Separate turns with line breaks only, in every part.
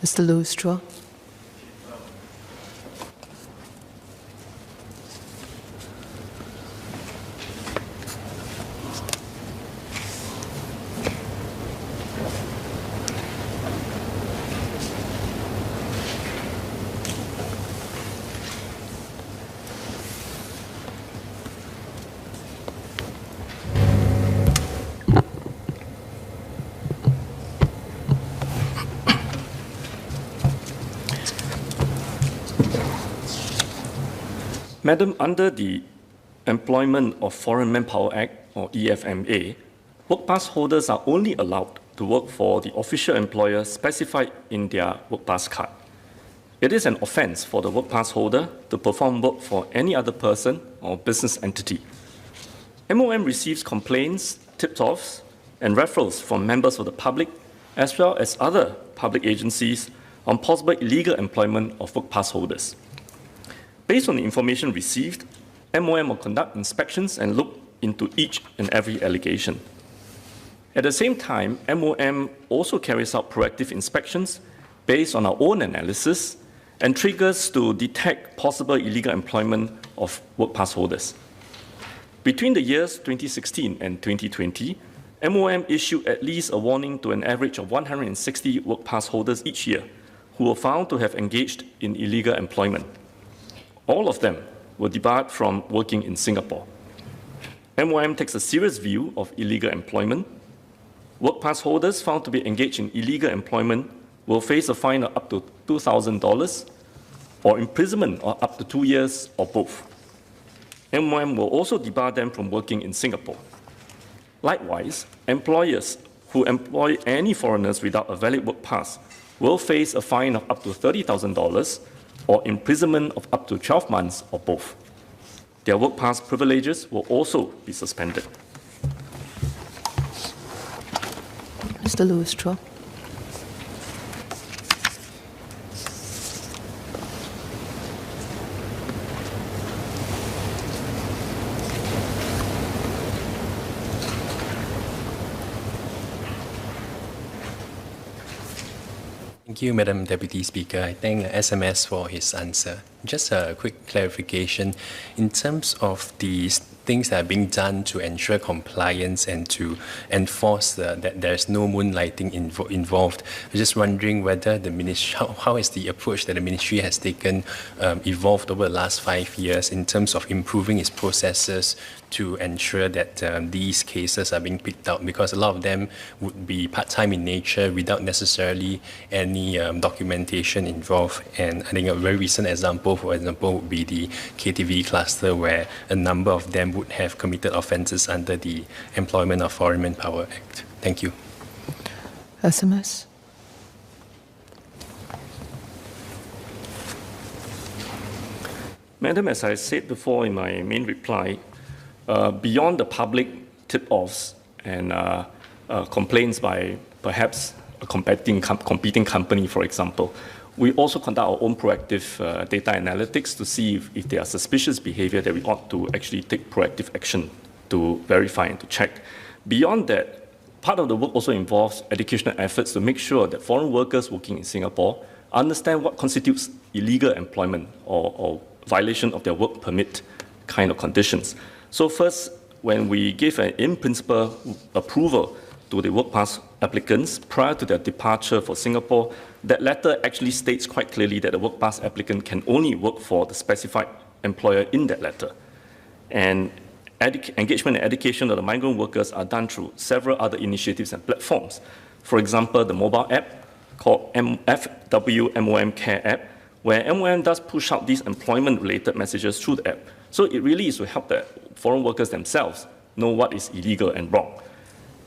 Mr. Lustra.
Madam, under the Employment of Foreign Manpower Act, or EFMA, work pass holders are only allowed to work for the official employer specified in their work pass card. It is an offense for the work pass holder to perform work for any other person or business entity. MOM receives complaints, tip-offs, and referrals from members of the public, as well as other public agencies, on possible illegal employment of work pass holders. Based on the information received, MOM will conduct inspections and look into each and every allegation. At the same time, MOM also carries out proactive inspections based on our own analysis and triggers to detect possible illegal employment of work pass holders. Between the years 2016 and 2020, MOM issued at least a warning to an average of 160 work pass holders each year who were found to have engaged in illegal employment. All of them were debarred from working in Singapore. MOM takes a serious view of illegal employment. Work pass holders found to be engaged in illegal employment will face a fine of up to $2,000 or imprisonment of up to 2 years or both. MOM will also debar them from working in Singapore. Likewise, employers who employ any foreigners without a valid work pass will face a fine of up to $30,000 or imprisonment of up to 12 months or both. Their work pass privileges will also be suspended.
Mr. Lustra.
Thank you, Madam Deputy Speaker. I thank SMS for his answer. Just a quick clarification. In terms of the things that are being done to ensure compliance and to enforce that there's no moonlighting involved, I'm just wondering whether the ministry, how is the approach that the ministry has taken evolved over the last 5 years in terms of improving its processes to ensure that these cases are being picked out, because a lot of them would be part-time in nature without necessarily any documentation involved. And I think a very recent example, for example, would be the KTV cluster, where a number of them would have committed offences under the Employment of Foreign Manpower Act. Thank you.
SMS.
Madam, as I said before in my main reply, beyond the public tip-offs and complaints by perhaps a competing company, for example, we also conduct our own proactive data analytics to see if there are suspicious behavior that we ought to actually take proactive action to verify and to check. Beyond that, part of the work also involves educational efforts to make sure that foreign workers working in Singapore understand what constitutes illegal employment or violation of their work permit kind of conditions. So first, when we give an in-principle approval to the work pass applicants prior to their departure for Singapore, that letter actually states quite clearly that the work pass applicant can only work for the specified employer in that letter. And engagement and education of the migrant workers are done through several other initiatives and platforms. For example, the mobile app called FWMOM Care app, where MOM does push out these employment-related messages through the app. So it really is to help the foreign workers themselves know what is illegal and wrong.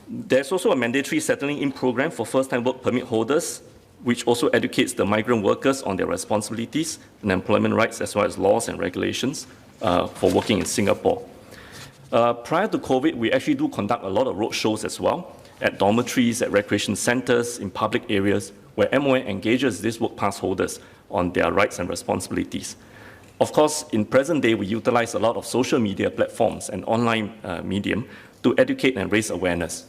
There's also a mandatory settling in program for first-time work permit holders, which also educates the migrant workers on their responsibilities and employment rights, as well as laws and regulations for working in Singapore. Prior to COVID, we actually do conduct a lot of road shows as well, at dormitories, at recreation centers, in public areas, where MOM engages these work pass holders on their rights and responsibilities. Of course, in present day, we utilize a lot of social media platforms and online medium to educate and raise awareness.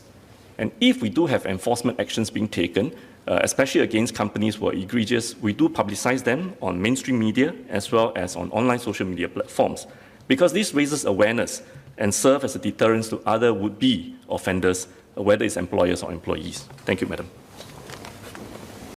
And if we do have enforcement actions being taken, especially against companies who are egregious, we do publicize them on mainstream media as well as on online social media platforms, because this raises awareness and serves as a deterrent to other would-be offenders, whether it's employers or employees. Thank you, Madam.